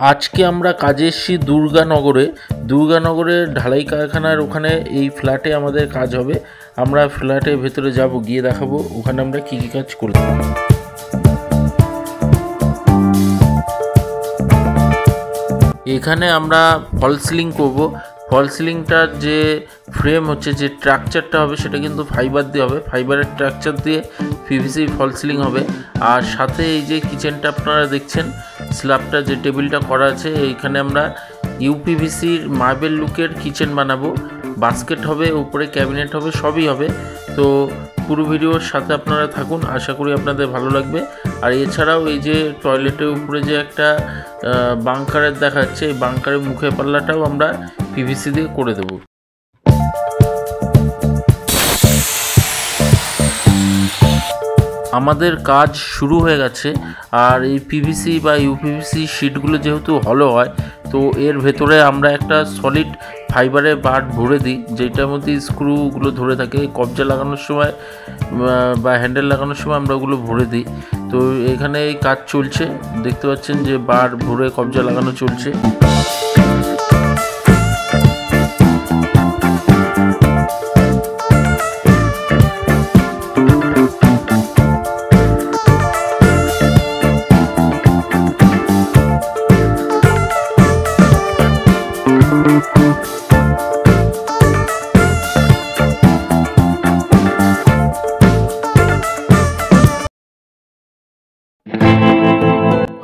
আজকে আমরা কাজে এসেছি দুর্গানগরের ঢালাই কারখানার ওখানে। এই ফ্ল্যাটে আমাদের কাজ হবে। আমরা ফ্ল্যাটের ভেতরে যাব, গিয়ে দেখাবো ওখানে আমরা কী কী কাজ করব। এখানে আমরা ফল সিলিং করব। ফল সিলিংটার যে ফ্রেম হচ্ছে, যে স্ট্রাকচারটা হবে, সেটা কিন্তু ফাইবার দিয়ে হবে। ফাইবারের স্ট্রাকচার দিয়ে পিভিসি ফল সিলিং হবে। আর সাথে এই যে কিচেনটা আপনারা দেখছেন, স্ল্যাবটা যে টেবিলটা করা আছে, এইখানে আমরা ইউপিভিসির মার্বেল লুকের কিচেন বানাবো। বাস্কেট হবে, উপরে ক্যাবিনেট হবে, সবই হবে। তো পুরো ভিডিওর সাথে আপনারা থাকুন, আশা করি আপনাদের ভালো লাগবে। আর এছাড়াও এই যে টয়লেটের উপরে যে একটা বাংকারের দেখাচ্ছে, এই বাংকারের মুখের পাল্লাটাও আমরা পিভিসি দিয়ে করে দেব। আমাদের কাজ শুরু হয়ে গেছে। আর এই পিভিসি বা ইউপিভিসি শিটগুলো যেহেতু হলো হয়, তো এর ভেতরে আমরা একটা সলিড ফাইবারের বার ভরে দিই, যেটার মধ্যে স্ক্রুগুলো ধরে থাকে। কবজা লাগানোর সময় বা হ্যান্ডেল লাগানোর সময় আমরা ওগুলো ভরে দিই। তো এখানে এই কাজ চলছে, দেখতে পাচ্ছেন যে বার ভরে কবজা লাগানো চলছে।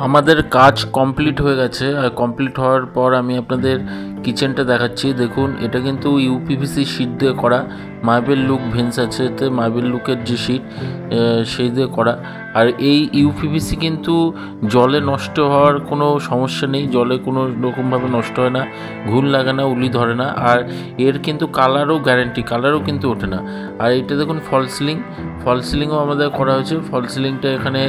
আমাদের কাজ কমপ্লিট হয়ে গেছে। আর কমপ্লিট হওয়ার পর আমি আপনাদের কিচেনটা দেখাচ্ছি। দেখুন, এটা কিন্তু ইউপিভিসি শিট দিয়ে করা। মার্বেল লুক ভেন্স আছে, এতে মার্বেল লুকের যে শিট, সেই দিয়ে করা। আর এই ইউপিভিসি কিন্তু জলে নষ্ট হওয়ার কোনো সমস্যা নেই, জলে কোনো রকমভাবে নষ্ট হয় না, ঘুণ লাগে না, উলি ধরে না। আর এর কিন্তু কালারও গ্যারেন্টি, কালারও কিন্তু ওঠে না। আর এটা দেখুন ফল সিলিংও আমাদের করা হয়েছে। ফল সিলিংটা এখানে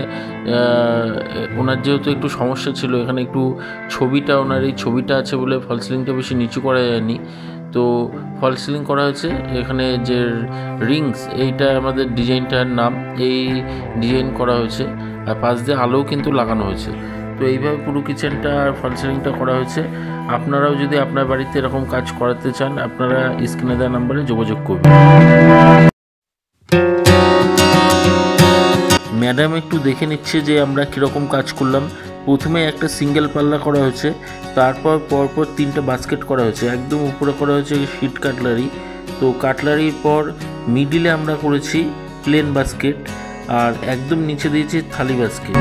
ওনার যেহেতু একটু সমস্যা ছিল, এখানে একটু ওনার এই ছবিটা আছে বলে ফল সিলিংটা বেশি নিচু করা যায়নি, তো ফল সিলিং করা হয়েছে। এখানে যে রিংস, এইটা আমাদের ডিজাইনটার নাম, এই ডিজাইন করা হয়েছে। আর পাশ দিয়ে আলোও কিন্তু লাগানো হয়েছে। তো এইভাবে পুরো কিচেনটা আর ফল সিলিংটা করা হয়েছে। আপনারাও যদি আপনার বাড়িতে এরকম কাজ করাতে চান, আপনারা স্ক্রিনে দেওয়া নাম্বারে যোগাযোগ করবেন। ম্যাডাম একটু দেখে নিচ্ছে যে আমরা কীরকম কাজ করলাম। প্রথমে একটা সিঙ্গেল পাল্লা করা হয়েছে, তারপর পরপর 3টে বাস্কেট করা হয়েছে। একদম উপরে করা হয়েছে শিট কাটলারি। তো কাটলারির পর মিডিলে আমরা করেছি প্লেন বাস্কেট, আর একদম নিচে দিয়েছি থালি বাস্কেট।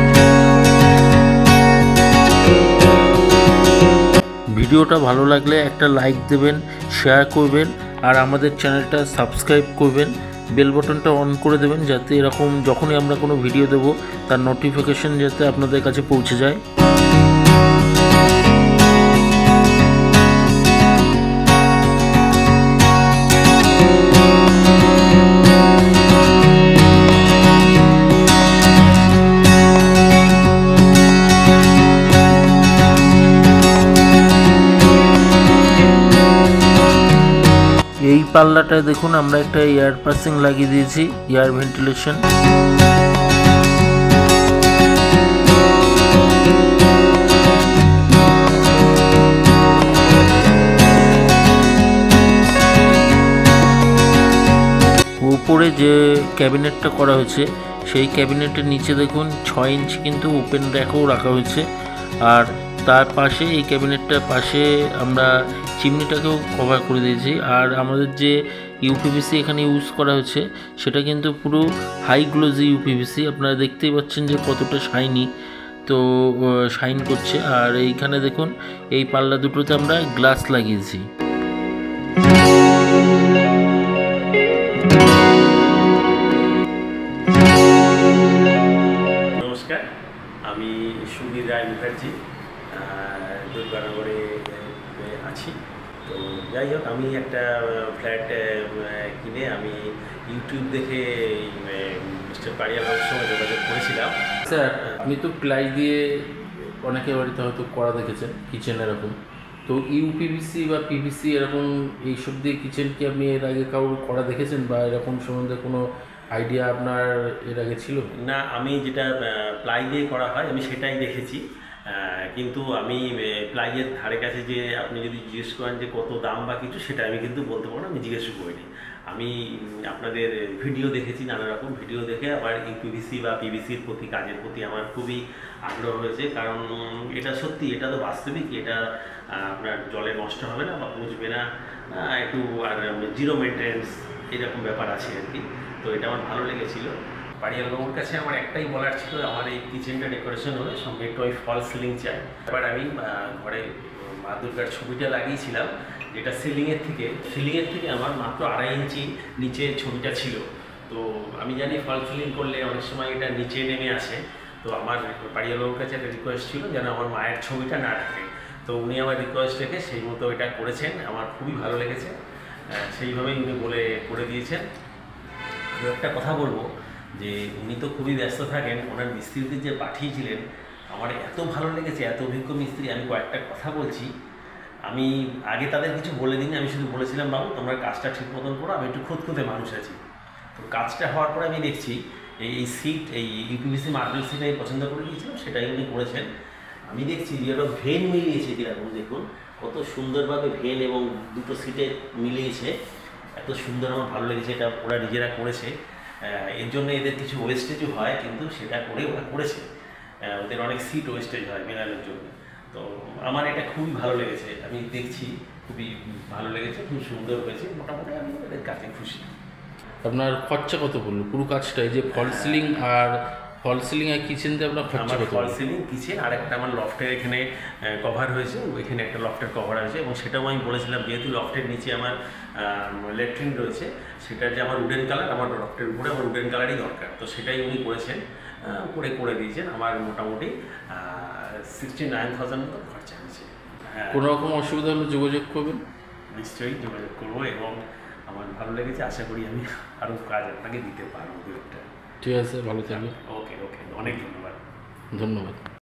ভিডিওটা ভালো লাগলে একটা লাইক দেবেন, শেয়ার করবেন, আর আমাদের চ্যানেলটা সাবস্ক্রাইব করবেন। বেল বাটনটা অন করে দেবেন, যাতে এরকম যখনই আমরা কোনো ভিডিও দেব, তার নোটিফিকেশন যাতে আপনাদের কাছে পৌঁছে যায়। এই পাল্লাটা দেখুন, আমরা একটা এয়ার পাসিং লাগিয়ে দিয়েছি, এয়ার ভেন্টিলেশন। উপরে যে ক্যাবিনেটটা করা হয়েছে, সেই ক্যাবিনেটের নিচে দেখুন 6 ইঞ্চি কিন্তু ওপেন র্যাকও রাখা হয়েছে। আর তার পাশে, এই ক্যাবিনেটটার পাশে আমরা চিমনিটাকেও কভার করে দিয়েছি। আর আমাদের যে ইউপিভিসি এখানে ইউজ করা হয়েছে, সেটা কিন্তু পুরো হাই গ্লোজি ইউপিভিসি। আপনারা দেখতেই পাচ্ছেন যে কতটা শাইনি, তো শাইন করছে। আর এইখানে দেখুন, এই পাল্লা দুটোতে আমরা গ্লাস লাগিয়েছি। নমস্কার, আমি সুবীর রায় মুখার্জি, দুর্গানগরে আছি। তো যাই হোক, আমি একটা ফ্ল্যাট কিনে আমি ইউটিউব দেখে মিস্টার পারিয়ালার সঙ্গে যোগাযোগ করেছিলাম। স্যার, আপনি তো প্লাই দিয়ে অনেকের বাড়িতে হয়তো করা দেখেছেন কিচেন এরকম। তো ইউপিভিসি বা পিভিসি এরকম এইসব দিয়ে কিচেন কি আপনি এর আগে কারোর করা দেখেছেন, বা এরকম সম্বন্ধে কোনো আইডিয়া আপনার এর আগে ছিল? না, আমি যেটা প্লাই দিয়ে করা হয় আমি সেটাই দেখেছি। কিন্তু আমি প্লাইয়ের ধারে কাছে যে আপনি যদি জিজ্ঞেস করেন যে কত দাম বা কিছু, সেটা আমি কিন্তু বলতে পারবো না, আমি জিজ্ঞেস করিনি। আমি আপনাদের ভিডিও দেখেছি, নানা রকম ভিডিও দেখে আবার ইউপিভিসি বা পিভিসির প্রতি, কাজের প্রতি আমার খুবই আগ্রহ হয়েছে। কারণ এটা সত্যি, এটা তো বাস্তবিক, এটা আপনার জলে নষ্ট হবে না বা পচবে না, একটু আর জিরো মেনটেন্স এরকম ব্যাপার আছে আর কি। তো এটা আমার ভালো লেগেছিলো। পাড়িয়াল বাবুর কাছে আমার একটাই বলার ছিল, আমার এই কিচেনটা ডেকোরেশন হলে সঙ্গে একটু আমি ফল সিলিং চাই। এবার আমি ঘরে মা দুর্গার ছবিটা লাগিয়েছিলাম, যেটা সিলিংয়ের থেকে আমার মাত্র 2.5 ইঞ্চি নিচে ছবিটা ছিল। তো আমি জানি ফল সিলিং করলে অনেক সময় এটা নিচে নেমে আসে। তো আমার পাড়িয়াল বাবুর কাছে একটা রিকোয়েস্ট ছিল যেন আমার মায়ের ছবিটা না থাকে। তো উনি আমার রিকোয়েস্ট রেখে সেই মতো এটা করেছেন, আমার খুবই ভালো লেগেছে। সেইভাবেই উনি করে দিয়েছেন। একটা কথা বলবো যে উনি তো খুবই ব্যস্ত থাকেন, ওনার মিস্ত্রিদের যে পাঠিয়েছিলেন আমার এত ভালো লেগেছে, এত অভিজ্ঞ মিস্ত্রি। আমি কয়েকটা কথা বলছি, আমি আগে তাদের কিছু বলে দিইনি, আমি শুধু বলেছিলাম বাবু তোমরা কাজটা ঠিক মতন করো, আমি একটু খুঁতখুঁতে মানুষ আছি। তো কাজটা হওয়ার পরে আমি দেখছি এই সিট, এই ইউপিভিসি মার্বেল সিট আমি পছন্দ করে দিয়েছিলাম, সেটাই উনি করেছেন। আমি দেখছি যে ওটা ভেন মিলিয়েছে কীরকম, দেখুন কত সুন্দরভাবে ভেন এবং দুটো সিটে মিলিয়েছে, এত সুন্দর, আমার ভালো লেগেছে। এটা ওরা নিজেরা করেছে, এর জন্য এদের কিছু ওয়েস্টেজও হয়, কিন্তু সেটা করে ওরা করেছে। ওদের অনেক সিট ওয়েস্টেজ হয় মেলানোর জন্য। তো আমার এটা খুবই ভালো লেগেছে, আমি দেখছি খুবই ভালো লেগেছে, খুব সুন্দর হয়েছে। মোটামুটি আমি এদের কাছে খুশি। আপনার খরচা কত পড়লো পুরো কাজটা, এই যে ফল সিলিং আর কিচেনতে আপনার খরচা আমার কত? ফল সিলিং, কিচেন আর একটা আমার লফটের এখানে কভার হয়েছে, ওইখানে একটা লফটের কভার হয়েছে। এবং সেটাও আমি বলেছিলাম, যেহেতু লফটের নিচে আমার ল্যাট্রিন রয়েছে, সেটা যে আমার উডেন কালার, আমার লফটের উপরে আমার উডেন কালারই দরকার। তো সেটাই উনি করেছেন, করে দিয়েছেন। আমার মোটামুটি 69,000 মতো খরচা হয়েছে। কোনো রকম অসুবিধা হলে যোগাযোগ করবেন, নিশ্চয়ই যোগাযোগ করবো। এবং আমার ভালো লেগেছে, আশা করি আমি আরও কাজ আপনাকে দিতে পারবো একটা। ঠিক আছে, ভালো থাকবেন। ওকে, অনেক ধন্যবাদ।